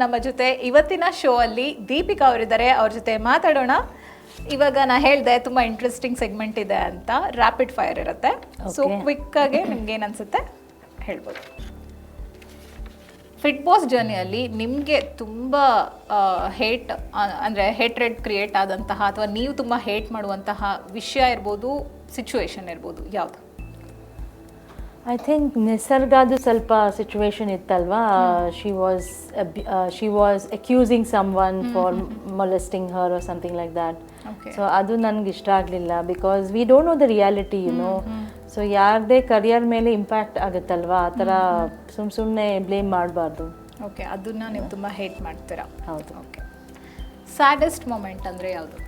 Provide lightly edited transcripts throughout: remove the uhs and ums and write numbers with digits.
ನಮ್ಮ ಜೊತೆ ಇವತ್ತಿನ ಶೋ ಅಲ್ಲಿ ದೀಪಿಕಾ ಅವರಿದ್ದಾರೆ. ಅವ್ರ ಜೊತೆ ಮಾತಾಡೋಣ. ಇವಾಗ ನಾ ಹೇಳ್ದೆ ತುಂಬಾ ಇಂಟ್ರೆಸ್ಟಿಂಗ್ ಸೆಗ್ಮೆಂಟ್ ಇದೆ ಅಂತ. ರ್ಯಾಪಿಡ್ ಫೈರ್ ಇರುತ್ತೆ. ಸೊ ಕ್ವಿಕ್ ಆಗಿ ನಿಮ್ಗೆ ಏನ್ ಅನ್ಸುತ್ತೆ ಹೇಳ್ಬೋದು. ಫಿಟ್ ಬಾಸ್ ಜರ್ನಿಯಲ್ಲಿ ನಿಮಗೆ ತುಂಬ ಹೇಟ್ ಅಂದರೆ ಹೇಟ್ರೆಡ್ ಕ್ರಿಯೇಟ್ ಆದಂತಹ ಅಥವಾ ನೀವು ತುಂಬ ಹೇಟ್ ಮಾಡುವಂತಹ ವಿಷಯ ಇರ್ಬೋದು, ಸಿಚುವೇಶನ್ ಇರ್ಬೋದು, ಯಾವುದು? ಐ ಥಿಂಕ್ ನಿಸರ್ಗದು ಸ್ವಲ್ಪ ಸಿಚುವೇಶನ್ ಇತ್ತಲ್ವಾ. She was accusing someone for molesting her or something like that. So ಅದು ನನಗೆ ಇಷ್ಟ ಆಗಲಿಲ್ಲ. Because we don't know the reality, so ಯಾರದೇ ಕರಿಯರ್ ಮೇಲೆ ಇಂಪ್ಯಾಕ್ಟ್ ಆಗುತ್ತಲ್ವಾ, ಆ ಥರ ಸುಮ್ಮನೆ ಬ್ಲೇಮ್ ಮಾಡಬಾರ್ದು. ಓಕೆ, ಅದನ್ನ ನೀವು ತುಂಬ ಹೇಟ್ ಮಾಡ್ತೀರಾ? ಹೌದು. ಓಕೆ, ಸ್ಯಾಡೆಸ್ಟ್ ಮೂಮೆಂಟ್ ಅಂದರೆ ಯಾವುದು?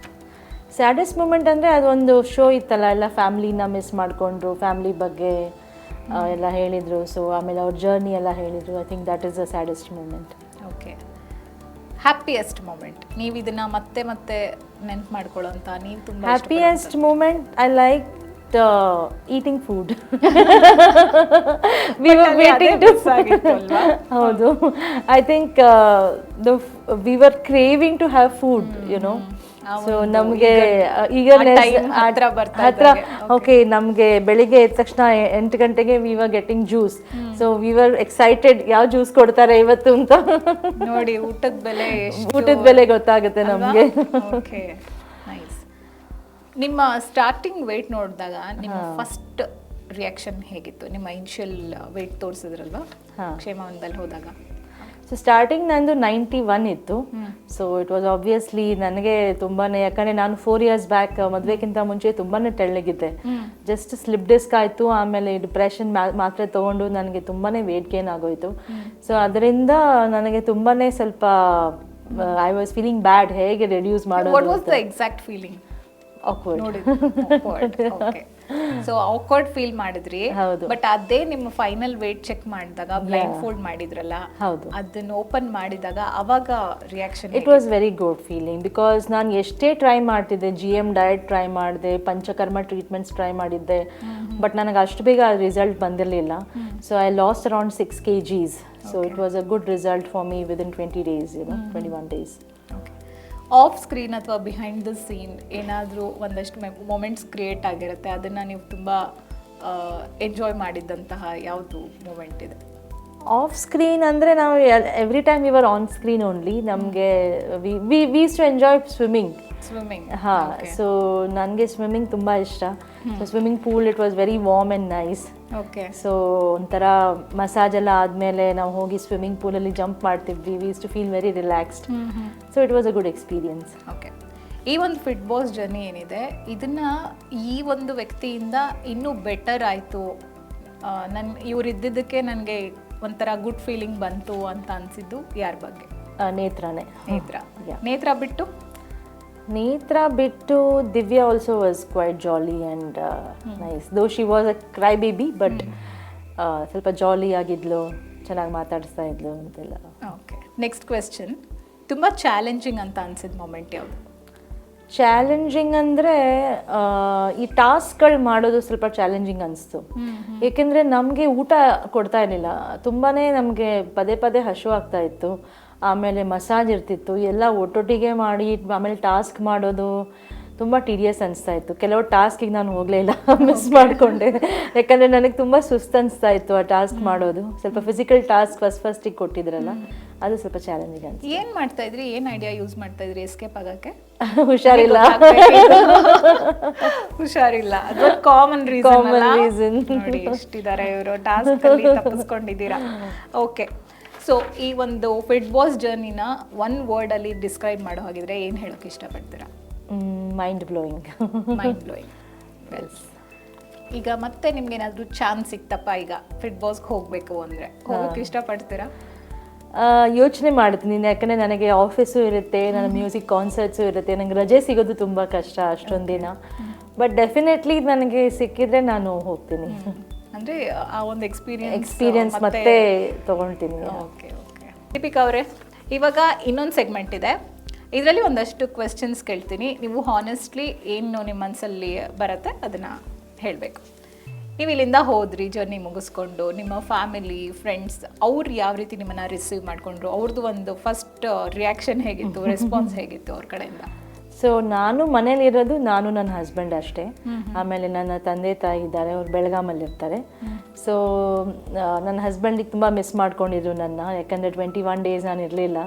ಸ್ಯಾಡೆಸ್ಟ್ ಮೂಮೆಂಟ್ ಅಂದರೆ ಅದೊಂದು ಶೋ ಇತ್ತಲ್ಲ, ಎಲ್ಲ ಫ್ಯಾಮ್ಲಿನ ಮಿಸ್ ಮಾಡಿಕೊಂಡ್ರು, ಫ್ಯಾಮ್ಲಿ ಬಗ್ಗೆ ಎಲ್ಲ ಹೇಳಿದರು. ಸೊ ಆಮೇಲೆ ಅವ್ರ ಜರ್ನಿ ಎಲ್ಲ ಹೇಳಿದರು. I think that is the saddest moment. Okay, happiest moment ನೀವು ಇದನ್ನ ಮತ್ತೆ ಮತ್ತೆ ನೆನ್ಪು ಮಾಡ್ಕೊಳ್ಳೋಂಥ, ನೀವು ತುಂಬ happiest moment I like eating food. We were waiting to ಹೌದು. I think we were craving to have food, you know. So ನಮಗೆ ಹತ್ರ ಓಕೆ, ನಮಗೆ ಬೆಳಿಗ್ಗೆ ಎದ್ದ ತಕ್ಷಣ 8 ಗಂಟೆಗೆ we were getting juice. So we were excited, ಯಾವ ಜ್ಯೂಸ್ ಕೊಡ್ತಾರೆ ಇವತ್ತು ಅಂತ ನೋಡಿ. ಊಟದ ಬೆಲೆ ಗೊತ್ತಾಗುತ್ತೆ ನಮಗೆ. Okay, nice. ನಿಮ್ಮ ಸ್ಟಾರ್ಟಿಂಗ್ ವೆಯ್ಟ್ ನೋಡಿದಾಗ ನಿಮ್ಮ ಫಸ್ಟ್ ರಿಯಾಕ್ಷನ್ ಹೇಗಿತ್ತು? ನಿಮ್ಮ ಇನಿಷಿಯಲ್ ವೆಯ್ಟ್ ತೋರಿಸಿದ್ರಲ್ವಾ ಕ್ಷೇಮವನದಲ್ಲಿ ಹೋದಾಗ? ಸೊ ಸ್ಟಾರ್ಟಿಂಗ್ ನಂದು 91 ಇತ್ತು. ಸೊ ಇಟ್ ವಾಸ್ ಆಬ್ವಿಯಸ್ಲಿ ನನಗೆ ತುಂಬಾ, ಯಾಕಂದರೆ ನಾನು 4 years ಬ್ಯಾಕ್ ಮದುವೆಗಿಂತ ಮುಂಚೆ ತುಂಬಾ ತೆಳ್ಳಗಿದ್ದೆ. ಜಸ್ಟ್ ಸ್ಲಿಪ್ ಡಿಸ್ಕ್ ಆಯಿತು, ಆಮೇಲೆ ಡಿಪ್ರೆಷನ್ ಮಾತ್ರೆ ತೊಗೊಂಡು ನನಗೆ ತುಂಬಾ ವೇಟ್ ಗೇನ್ ಆಗೋಯಿತು. ಸೊ ಅದರಿಂದ ನನಗೆ ತುಂಬಾ ಸ್ವಲ್ಪ ಐ ವಾಸ್ ಫೀಲಿಂಗ್ ಬ್ಯಾಡ್, ಹೇಗೆ ರೆಡ್ಯೂಸ್ ಮಾಡೋದು. What was the exact feeling? So awkward feel ಮಾಡಿದ್ರಿ. ಬಟ್ ಅದೇ ನಿಮ್ಮ ಫೈನಲ್ ವೇಟ್ ಚೆಕ್ ಮಾಡಿದಾಗ ಬ್ಲೈಂಡ್ ಫೋಲ್ಡ್ ಮಾಡಿದ್ರಲ್ಲ, ಅದನ್ನ ಓಪನ್ ಮಾಡಿದಾಗ ಅವಾಗ reaction? It was very good feeling. Because ನಾನು ಎಷ್ಟೇ ಟ್ರೈ ಮಾಡ್ತಿದ್ದೆ, GM ಡಯಟ್ ಟ್ರೈ ಮಾಡಿದೆ, ಪಂಚಕರ್ಮ ಟ್ರೀಟ್ಮೆಂಟ್ಸ್ ಟ್ರೈ ಮಾಡಿದ್ದೆ, ಬಟ್ ನನಗೆ ಅಷ್ಟು ಬೇಗ ರಿಸಲ್ಟ್ ಬಂದಿರಲಿಲ್ಲ. So I lost around 6 kgs. So it was a good result for me within 20 days, 21 days. Off screen ಅಥವಾ ಬಿಹೈಂಡ್ ದ ಸೀನ್ ಏನಾದರೂ ಒಂದಷ್ಟು ಮೊಮೆಂಟ್ಸ್ ಕ್ರಿಯೇಟ್ ಆಗಿರುತ್ತೆ, ಅದನ್ನು ನೀವು ತುಂಬ ಎಂಜಾಯ್ ಮಾಡಿದ್ದಂತಹ ಯಾವುದು ಮೂಮೆಂಟ್ ಇದೆ? ಆಫ್ ಸ್ಕ್ರೀನ್ ಅಂದರೆ ನಾವು every time we were on screen only. ನಮಗೆ we use to enjoy swimming. ಹಾಂ, ಸೊ ನನಗೆ ಸ್ವಿಮ್ಮಿಂಗ್ ತುಂಬ ಇಷ್ಟ. So swimming pool, it was very warm and nice. Okay, so ಒಂಥರ ಮಸಾಜ್ ಎಲ್ಲ ಆದಮೇಲೆ ನಾವು ಹೋಗಿ ಸ್ವಿಮ್ಮಿಂಗ್ ಪೂಲಲ್ಲಿ ಜಂಪ್ ಮಾಡ್ತಿದ್ವಿ. We use to feel very relaxed. So it was a good experience. Okay, ಈ ಒಂದು ಫಿಟ್ ಬಾಸ್ ಜರ್ನಿ ಏನಿದೆ, ಇದನ್ನು ಈ ಒಂದು ವ್ಯಕ್ತಿಯಿಂದ ಇನ್ನೂ ಬೆಟರ್ ಆಯಿತು, ಇವ್ರು ಇದ್ದಿದ್ದಕ್ಕೆ ನನಗೆ ಒಂಥರ ಗುಡ್ ಫೀಲಿಂಗ್ ಬಂತು ಅಂತ ಅನಿಸಿದ್ದು ಯಾರ ಬಗ್ಗೆ? ನೇತ್ರಾನೇ. ನೇತ್ರ ಬಿಟ್ಟು Divya also was quite jolly and nice. Though she was a cry baby, but ಸ್ವಲ್ಪ ಜಾಲಿ ಆಗಿದ್ಲು, ಚೆನ್ನಾಗಿ ಮಾತಾಡಿಸ್ತಾ ಇದ್ಲು ಅಂತೆಲ್ಲ. Okay, next question. ತುಂಬ ಚಾಲೆಂಜಿಂಗ್ ಅಂತ ಅನ್ಸಿದ ಮೊಮೆಂಟ್ ಯಾವುದು? ಚಾಲೆಂಜಿಂಗ್ ಅಂದರೆ ಈ ಟಾಸ್ಕ್ಗಳು ಮಾಡೋದು ಸ್ವಲ್ಪ ಚಾಲೆಂಜಿಂಗ್ ಅನಿಸ್ತು. ಏಕೆಂದರೆ ನಮಗೆ ಊಟ ಕೊಡ್ತಾ ಇರಲಿಲ್ಲ, ತುಂಬಾ ನಮಗೆ ಪದೇ ಪದೇ ಹಸಿವು ಆಗ್ತಾ ಇತ್ತು. ಆಮೇಲೆ ಮಸಾಜ್ ಇರ್ತಿತ್ತು, ಎಲ್ಲ ಒಟ್ಟೊಟ್ಟಿಗೆ ಮಾಡಿ ಆಮೇಲೆ ಟಾಸ್ಕ್ ಮಾಡೋದು ತುಂಬ ಟೀಡಿಯಸ್ ಅನಿಸ್ತಾ ಇತ್ತು. ಕೆಲವು ಟಾಸ್ಕಿಗೆ ನಾನು ಹೋಗಲೇ ಇಲ್ಲ, ಮಿಸ್ ಮಾಡಿಕೊಂಡೆ. ಯಾಕಂದರೆ ನನಗೆ ತುಂಬ ಸುಸ್ತು ಅನಿಸ್ತಾ ಇತ್ತು ಆ ಟಾಸ್ಕ್ ಮಾಡೋದು. ಸ್ವಲ್ಪ ಫಿಸಿಕಲ್ ಟಾಸ್ಕ್ ಫಸ್ಟಿಗೆ ಕೊಟ್ಟಿದ್ರಲ್ಲ, ಅದು ಸ್ವಲ್ಪ ಚಾಲೆಂಜಿಂಗ್ ಅನಿಸ್ತು. ಏನು ಮಾಡ್ತಾ ಇದ್ರಿ? ಏನು ಐಡಿಯಾ ಯೂಸ್ ಮಾಡ್ತಾ ಇದ್ರಿ ಎಸ್ಕೇಪ್ ಆಗೋಕ್ಕೆ? ಹುಷಾರಿಲ್ಲ. ಅದು ಕಾಮನ್ ರೀಸನ್. ನೋಡಿ ಎಷ್ಟಿದ್ದಾರೆ ಇವರು, ಟಾಸ್ಕ್ ಅಲ್ಲಿ ತಪ್ಪಿಸ್ಕೊಂಡಿದ್ದೀರಾ. ಓಕೆ, ಸೊ ಈ ಒಂದು ಫಿಟ್ ಬಾಸ್ ಜರ್ನಿನ ಒನ್ ವರ್ಡಲ್ಲಿ ಡಿಸ್ಕ್ರೈಬ್ ಮಾಡೋ ಹಾಗಿದ್ರೆ ಏನು ಹೇಳೋಕ್ಕೆ ಇಷ್ಟಪಡ್ತೀರಾ? Mind blowing. ಈಗ ಮತ್ತೆ ನಿಮ್ಗೆ ಏನಾದರೂ ಚಾನ್ಸ್ ಸಿಕ್ತಪ್ಪ, ಈಗ ಫಿಟ್ ಬಾಸ್ಗೆ ಹೋಗಬೇಕು ಅಂದರೆ ಹೋಗೋಕ್ಕೆ ಇಷ್ಟಪಡ್ತೀರಾ? ಯೋಚನೆ ಮಾಡ್ತೀನಿ, ಯಾಕಂದರೆ ನನಗೆ ಆಫೀಸು ಇರುತ್ತೆ, ನನ್ನ ಮ್ಯೂಸಿಕ್ ಕಾನ್ಸರ್ಟ್ಸು ಇರುತ್ತೆ, ನನಗೆ ರಜೆ ಸಿಗೋದು ತುಂಬ ಕಷ್ಟ ಅಷ್ಟೊಂದು ದಿನ. ಬಟ್ ಡೆಫಿನೆಟ್ಲಿ ನನಗೆ ಸಿಕ್ಕಿದ್ರೆ ನಾನು ಹೋಗ್ತೀನಿ. ಅಂದರೆ ಆ ಒಂದು ಎಕ್ಸ್ಪೀರಿಯನ್ಸ್ ಮತ್ತೆ ತೊಗೊಳ್ತೀನಿ. Okay okay. ದೀಪಿಕಾ ಅವರೇ, ಇವಾಗ ಇನ್ನೊಂದು ಸೆಗ್ಮೆಂಟ್ ಇದೆ, ಇದರಲ್ಲಿ ಒಂದಷ್ಟು ಕ್ವೆಶ್ಚನ್ಸ್ ಕೇಳ್ತೀನಿ. ನೀವು ಹಾನೆಸ್ಟ್ಲಿ ಏನು ನಿಮ್ಮ ಮನಸ್ಸಲ್ಲಿ ಬರುತ್ತೆ ಅದನ್ನು ಹೇಳಬೇಕು. ನೀವು ಇಲ್ಲಿಂದ ಹೋದ್ರಿ ಜರ್ನಿ ಮುಗಿಸ್ಕೊಂಡು, ನಿಮ್ಮ ಫ್ಯಾಮಿಲಿ ಫ್ರೆಂಡ್ಸ್ ಅವ್ರು ಯಾವ ರೀತಿ ನಿಮ್ಮನ್ನ ರಿಸೀವ್ ಮಾಡ್ಕೊಂಡ್ರು? ಅವ್ರದ್ದು ಒಂದು ಫಸ್ಟ್ ರಿಯಾಕ್ಷನ್ ಹೇಗಿತ್ತು, ರೆಸ್ಪಾನ್ಸ್ ಹೇಗಿತ್ತು ಅವ್ರ ಕಡೆಯಿಂದ? ಸೊ ನಾನು ಮನೇಲಿರೋದು ನಾನು ನನ್ನ ಹಸ್ಬೆಂಡ್ ಅಷ್ಟೇ. ಆಮೇಲೆ ನನ್ನ ತಂದೆ ತಾಯಿ ಇದ್ದಾರೆ, ಅವ್ರು ಬೆಳಗಾಮಲ್ಲಿ ಇರ್ತಾರೆ. ಸೊ ನನ್ನ ಹಸ್ಬೆಂಡಿಗೆ ತುಂಬ ಮಿಸ್ ಮಾಡ್ಕೊಂಡಿದ್ರು ನನ್ನ, ಯಾಕಂದರೆ 21 days ನಾನು ಇರಲಿಲ್ಲ.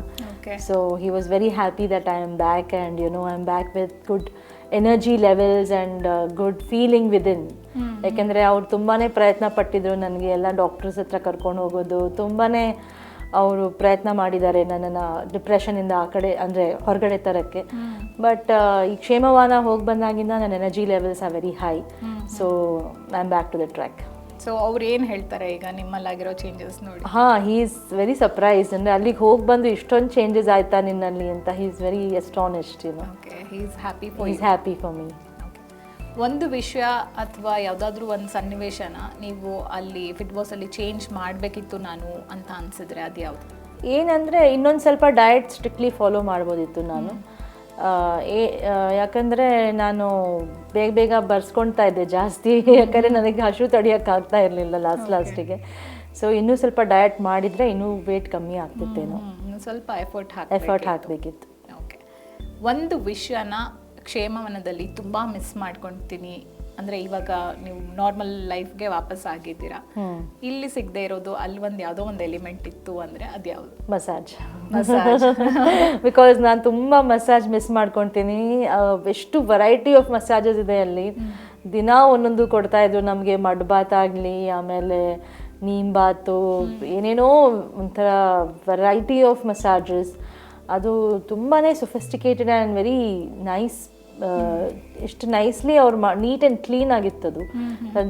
So he was very happy that I am back and you know I am back with good energy levels and good feeling within. ಯಾಕೆಂದರೆ ಅವ್ರು ತುಂಬಾ ಪ್ರಯತ್ನ ಪಟ್ಟಿದ್ರು ನನಗೆ ಎಲ್ಲ ಡಾಕ್ಟರ್ಸ್ ಹತ್ರ ಕರ್ಕೊಂಡು ಹೋಗೋದು, ತುಂಬಾ ಅವರು ಪ್ರಯತ್ನ ಮಾಡಿದ್ದಾರೆ ನನ್ನನ್ನು ಡಿಪ್ರೆಷನಿಂದ ಆ ಕಡೆ ಅಂದರೆ ಹೊರಗಡೆ ತರೋಕ್ಕೆ. ಬಟ್ ಈ ಕ್ಷೇಮವಾನ ಹೋಗಿ ಬಂದಾಗಿಂದ ನನ್ನ energy levels are very high. So I am back to the track. So ಅವ್ರು ಏನು ಹೇಳ್ತಾರೆ ಈಗ ನಿಮ್ಮಲ್ಲಾಗಿರೋ ಚೇಂಜಸ್ ನೋಡಿ? He is very surprise. ಅಂದರೆ ಅಲ್ಲಿಗೆ ಹೋಗಿ ಬಂದು ಇಷ್ಟೊಂದು ಚೇಂಜಸ್ ಆಯ್ತಾ ನಿನ್ನಲ್ಲಿ ಅಂತ. He is very astonished, you know. He is happy for me. ಒಂದು ವಿಷಯ ಅಥವಾ ಯಾವುದಾದ್ರೂ ಒಂದು ಸನ್ನಿವೇಶನ ನೀವು ಅಲ್ಲಿ ಫಿಟ್ ಬಾಸಲ್ಲಿ ಚೇಂಜ್ ಮಾಡಬೇಕಿತ್ತು ನಾನು ಅಂತ ಅನಿಸಿದ್ರೆ ಅದು ಯಾವುದು? ಏನಂದರೆ ಇನ್ನೊಂದು ಸ್ವಲ್ಪ ಡಯಟ್ ಸ್ಟ್ರಿಕ್ಟ್ಲಿ ಫಾಲೋ ಮಾಡ್ಬೋದಿತ್ತು ನಾನು. ಯಾಕಂದರೆ ನಾನು ಬೇಗ ಬರ್ಸ್ಕೊಳ್ತಾ ಇದ್ದೆ ಜಾಸ್ತಿ, ಯಾಕಂದರೆ ನನಗೆ ಹಸು ತಡೆಯೋಕ್ಕಾಗ್ತಾ ಇರಲಿಲ್ಲ ಲಾಸ್ಟಿಗೆ. ಸೊ ಇನ್ನೂ ಸ್ವಲ್ಪ ಡಯಟ್ ಮಾಡಿದರೆ ಇನ್ನೂ ವೇಟ್ ಕಮ್ಮಿ ಆಗ್ತಿತ್ತೇನೋ. ಸ್ವಲ್ಪ ಎಫರ್ಟ್ ಹಾಕಬೇಕಿತ್ತು. ಓಕೆ, ಒಂದು ವಿಷಯನ ಕ್ಷೇಮವನದಲ್ಲಿ ತುಂಬ ಮಿಸ್ ಮಾಡ್ಕೊಳ್ತೀನಿ ಅಂದರೆ, ಇವಾಗ ನೀವು ನಾರ್ಮಲ್ ಲೈಫ್ಗೆ ವಾಪಸ್ ಆಗಿದ್ದೀರಾ, ಇಲ್ಲಿ ಸಿಗದೆ ಇರೋದು ಅಲ್ಲಿ ಒಂದು ಯಾವುದೋ ಒಂದು ಎಲಿಮೆಂಟ್ ಇತ್ತು ಅಂದರೆ ಅದು ಯಾವುದು? ಮಸಾಜ್. ಬಿಕಾಸ್ ನಾನು ತುಂಬ ಮಸಾಜ್ ಮಿಸ್ ಮಾಡ್ಕೊತೀನಿ. ಎಷ್ಟು ವೆರೈಟಿ ಆಫ್ ಮಸಾಜಸ್ ಇದೆ ಅಲ್ಲಿ. ದಿನ ಒಂದೊಂದು ಕೊಡ್ತಾಯಿದ್ರು ನಮಗೆ. ಮಡ್ ಬಾತ್ ಆಗಲಿ, ಆಮೇಲೆ ನೀಮ್ ಬಾತು, ಏನೇನೋ ಒಂಥರ ವೆರೈಟಿ ಆಫ್ ಮಸಾಜಸ್. ಅದು ತುಂಬಾ ಸೊಫಿಸ್ಟಿಕೇಟೆಡ್ ಆ್ಯಂಡ್ ವೆರಿ ನೈಸ್. ಎಷ್ಟು ನೈಸ್ಲಿ ಅವ್ರು ನೀಟ್ ಆ್ಯಂಡ್ ಕ್ಲೀನ್ ಆಗಿತ್ತದು.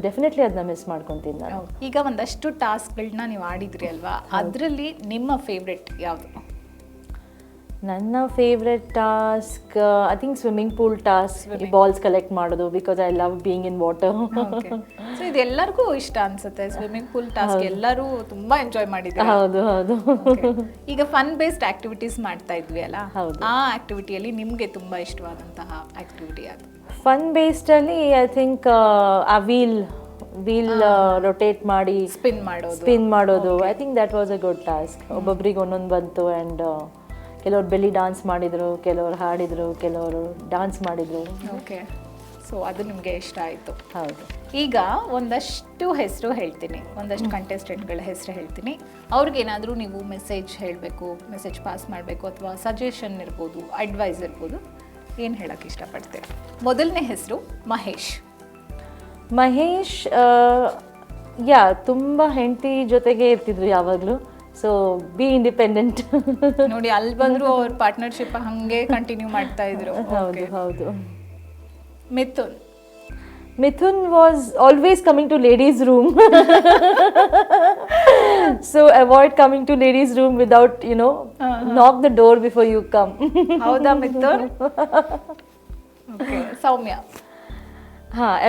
ಡೆಫಿನೆಟ್ಲಿ ಅದನ್ನ ಮಿಸ್ ಮಾಡ್ಕೊತೀನಿ ನಾನು. ಈಗ ಒಂದಷ್ಟು ಟಾಸ್ಕ್ಗಳನ್ನ ನೀವು ಆಡಿದ್ರಿ ಅಲ್ವಾ, ಅದರಲ್ಲಿ ನಿಮ್ಮ ಫೇವ್ರೆಟ್ ಯಾವುದು? ನನ್ನ favourite task I think swimming pool task, balls collect ಮಾಡೋದು. Because I love being in water. So ಇದು ಎಲ್ಲರಿಗೂ ಇಷ್ಟ ಅನ್ಸುತ್ತೆ ಸ್ವಿಮ್ಮಿಂಗ್ ಪೂಲ್ ಟಾಸ್ಕ್, ಎಲ್ಲರೂ ತುಂಬಾ ಎಂಜಾಯ್ ಮಾಡಿದ್ದಾರೆ. ಹೌದು. ಈಗ ಫನ್ ಬೇಸ್ಡ್ ಆಕ್ಟಿವಿಟೀಸ್ ಮಾಡ್ತಾ ಇದ್ವಿ ಅಲ್ಲ, ಆ ಆಕ್ಟಿವಿಟಿಯಲ್ಲಿ ನಿಮ್ಗೆ ತುಂಬಾ ಇಷ್ಟವಾದಂತಹ ಆಕ್ಟಿವಿಟಿ ಅದು? ಫನ್ ಬೇಸ್ಡ್ ಅಲ್ಲಿ ಐ ಥಿಂಕ್ ಆ ವೀಲ್ ರೊಟೇಟ್ ಮಾಡಿ ಸ್ಪಿನ್ ಮಾಡೋದು. I think that was a good task. ಒಬ್ಬೊಬ್ರಿಗೆ ಒಂದೊಂದು ಬಂತು ಆ್ಯಂಡ್ ಕೆಲವರು ಬೆಲ್ಲಿ ಡಾನ್ಸ್ ಮಾಡಿದರು, ಕೆಲವರು ಹಾಡಿದರು, ಕೆಲವರು ಡಾನ್ಸ್ ಮಾಡಿದರು. ಓಕೆ, ಸೊ ಅದು ನಿಮಗೆ ಇಷ್ಟ ಆಯಿತು. ಹೌದು. ಈಗ ಒಂದಷ್ಟು ಹೆಸರು ಹೇಳ್ತೀನಿ, ಒಂದಷ್ಟು ಕಂಟೆಸ್ಟೆಂಟ್ಗಳ ಹೆಸರು ಹೇಳ್ತೀನಿ. ಅವ್ರಿಗೇನಾದರೂ ನೀವು ಮೆಸೇಜ್ ಹೇಳಬೇಕು, ಮೆಸೇಜ್ ಪಾಸ್ ಮಾಡಬೇಕು, ಅಥವಾ ಸಜೆಷನ್ ಇರ್ಬೋದು, ಅಡ್ವೈಸ್ ಇರ್ಬೋದು, ಏನು ಹೇಳೋಕ್ಕೆ ಇಷ್ಟಪಡ್ತೀರಿ? ಮೊದಲನೇ ಹೆಸರು ಮಹೇಶ್. ತುಂಬ ಹೆಂಡತಿ ಜೊತೆಗೆ ಇರ್ತಿದ್ರು ಯಾವಾಗಲೂ. So be independent. ನೋಡಿ, ಅಲ್ಲಿ ಬಂದ್ರು ಅವ್ರ ಪಾರ್ಟ್ನರ್ಶಿಪ್ ಹಂಗೆ ಕಂಟಿನ್ಯೂ ಮಾಡ್ತಾ ಇದ್ರು. ಹೌದು. Mithun was always coming to ladies room. So avoid coming to ladies room without, knock the door before you come. ಹೌದಾ Mithun? Okay, Soumya.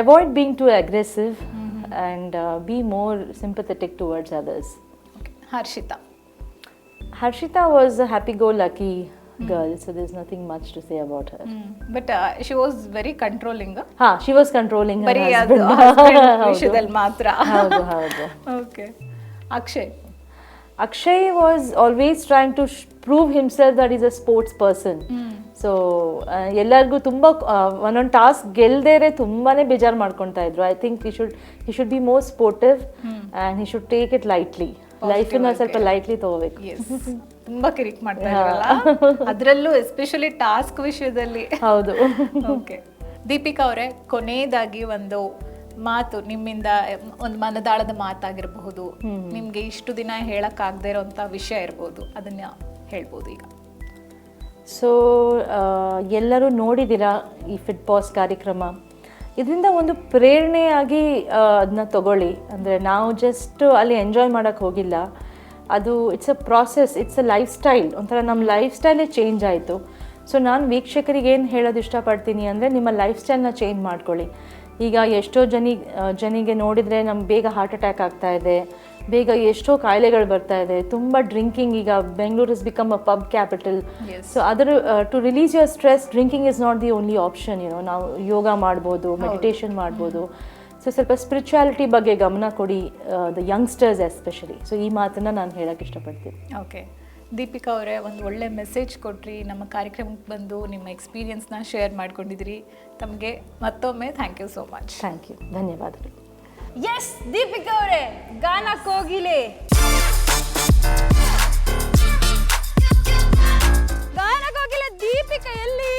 Avoid being too aggressive and be more sympathetic towards others. Harshita was a happy-go-lucky girl, so there's nothing much to say about her. But she was very controlling. She was controlling her husband ವಿಷಯದಲ್ಲಿ ಮಾತ್ರ. ಹೌದು. Okay. Akshay was always trying to prove himself that he's a sports person. So ಎಲ್ಲರಿಗೂ ತುಂಬ ಒಂದೊಂದು task ಗೆಲ್ದೇರೆ ತುಂಬಾ ಬೇಜಾರು ಮಾಡ್ಕೊತಾ ಇದ್ರು. I think he should be more sportive and he should take it lightly. ಲೈಫನ್ನ ಸ್ವಲ್ಪ ಲೈಟ್ಲಿ ತಗೋಬೇಕು. ತುಂಬಾ ಕಿರಿಕ್ ಮಾಡ್ತಾ ಇದ್ರಲ್ಲ, ಅದರಲ್ಲೂ ಎಸ್ಪೆಷಲಿ ಟಾಸ್ಕ್ ವಿಷಯದಲ್ಲಿ. ಹೌದು. ಓಕೆ, ದೀಪಿಕಾ ಅವರೇ, ಕೊನೆಯದಾಗಿ ಒಂದು ಮಾತು ನಿಮ್ಮಿಂದ, ಒಂದು ಮನದಾಳದ ಮಾತಾಗಿರಬಹುದು, ನಿಮ್ಗೆ ಇಷ್ಟು ದಿನ ಹೇಳಕ್ ಆಗದೆ ಇರೋಂಥ ವಿಷಯ ಇರ್ಬೋದು, ಅದನ್ನ ಹೇಳ್ಬೋದು ಈಗ. ಸೊ ಎಲ್ಲರೂ ನೋಡಿದ್ದೀರಾ ಈ ಫಿಟ್ ಬಾಸ್ ಕಾರ್ಯಕ್ರಮ. ಇದರಿಂದ ಒಂದು ಪ್ರೇರಣೆಯಾಗಿ ಅದನ್ನ ತಗೊಳ್ಳಿ. ಅಂದರೆ ನಾವು ಜಸ್ಟ್ ಅಲ್ಲಿ ಎಂಜಾಯ್ ಮಾಡೋಕ್ಕೆ ಹೋಗಿಲ್ಲ, ಅದು it's a process, it's a life style. ಒಂಥರ ನಮ್ಮ ಲೈಫ್ ಸ್ಟೈಲೇ ಚೇಂಜ್ ಆಯಿತು. ಸೊ ನಾನು ವೀಕ್ಷಕರಿಗೆ ಏನು ಹೇಳೋದು ಇಷ್ಟಪಡ್ತೀನಿ ಅಂದರೆ, ನಿಮ್ಮ ಲೈಫ್ ಸ್ಟೈಲ್ನ ಚೇಂಜ್ ಮಾಡ್ಕೊಳ್ಳಿ. ಈಗ ಎಷ್ಟೋ ಜನಿಗೆ ನೋಡಿದರೆ ನಮ್ಗೆ ಬೇಗ ಹಾರ್ಟ್ ಅಟ್ಯಾಕ್ ಆಗ್ತಾ ಇದೆ, ಬೇಗ ಎಷ್ಟೋ ಕಾಯಿಲೆಗಳು ಬರ್ತಾ ಇದೆ, ತುಂಬ ಡ್ರಿಂಕಿಂಗ್. ಈಗ Bengaluru is become a pub capital. So ಅದರ to release your stress, drinking is not the only option. ನಾವು ಯೋಗ ಮಾಡ್ಬೋದು, ಮೆಡಿಟೇಷನ್ ಮಾಡ್ಬೋದು. ಸೊ ಸ್ವಲ್ಪ ಸ್ಪಿರಿಚುಯಾಲಿಟಿ ಬಗ್ಗೆ ಗಮನ ಕೊಡಿ, ದ ಯಂಗ್ಸ್ಟರ್ಸ್ ಎಸ್ಪೆಷಲಿ. ಸೊ ಈ ಮಾತನ್ನು ನಾನು ಹೇಳೋಕ್ಕೆ ಇಷ್ಟಪಡ್ತೀನಿ. ಓಕೆ, ದೀಪಿಕಾ ಅವರೇ, ಒಂದು ಒಳ್ಳೆ ಮೆಸೇಜ್ ಕೊಟ್ರಿ, ನಮ್ಮ ಕಾರ್ಯಕ್ರಮಕ್ಕೆ ಬಂದು ನಿಮ್ಮ ಎಕ್ಸ್ಪೀರಿಯನ್ಸ್ನ ಶೇರ್ ಮಾಡ್ಕೊಂಡಿದ್ದೀರಿ. ತಮಗೆ ಮತ್ತೊಮ್ಮೆ thank you so much. Thank you, ಧನ್ಯವಾದಗಳು. ಎಸ್ ದೀಪಿಕಾ ಅವರೇ, ಗಾನ ಕೋಗಿಲೆ ದೀಪಿಕಾ ಎಲ್ಲಿ?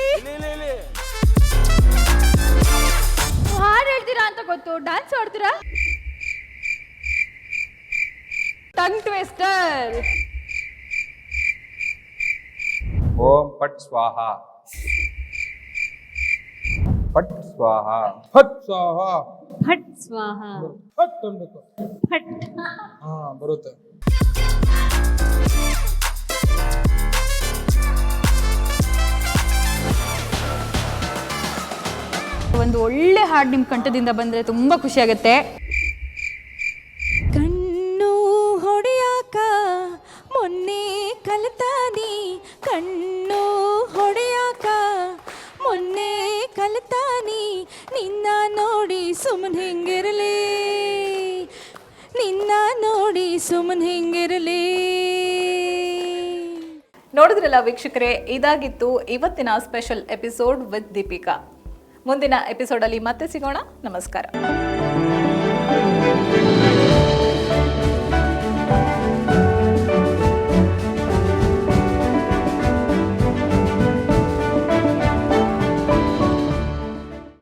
ಹಾಡು ಹೇಳ್ತೀರಾ ಅಂತ ಗೊತ್ತು, ಡ್ಯಾನ್ಸ್ ಆಡ್ತೀರಾ? Tongue twister. ಓಂ ಪಟ್ ಸ್ವಾಹ, ಪಟ್ ಸ್ವಾಹ, ಫಟ್ ಸ್ವಾಹ, ಫಟ್ ಸ್ವಾಹ, ಫಟ್ ಅನ್ಬೇಕು. ಫಟ್. ಹಾ, ಬರುತ್ತೆ. ಒಂದು ಒಳ್ಳೆ ಹಾಡು ನಿಮ್ಮ ಕಂಠದಿಂದ ಬಂದ್ರೆ ತುಂಬಾ ಖುಷಿ ಆಗುತ್ತೆ. ಕಣ್ಣು ಹೊಡೆಯಾಕ ಮೊನ್ನೆ ಕಲಿತಾನಿ, ಕಣ್ಣು ಹೊಡೆಯಾಕ ಮೊನ್ನೆ ಕಲಿತಾನಿ, ನಿನ್ನ ನೋಡಿ ಸುಮ್ಮನೆ ಹೆಂಗಿರಲಿ, ನಿನ್ನ ನೋಡಿ ಸುಮ್ಮನೆ ಹೆಂಗಿರಲಿ. ನೋಡಿದ್ರಲ್ಲ ವೀಕ್ಷಕರೇ, ಇದಾಗಿತ್ತು ಇವತ್ತಿನ ಸ್ಪೆಷಲ್ ಎಪಿಸೋಡ್ ವಿತ್ ದೀಪಿಕಾ. ಮುಂದಿನ ಎಪಿಸೋಡಲ್ಲಿ ಮತ್ತೆ ಸಿಗೋಣ. ನಮಸ್ಕಾರ.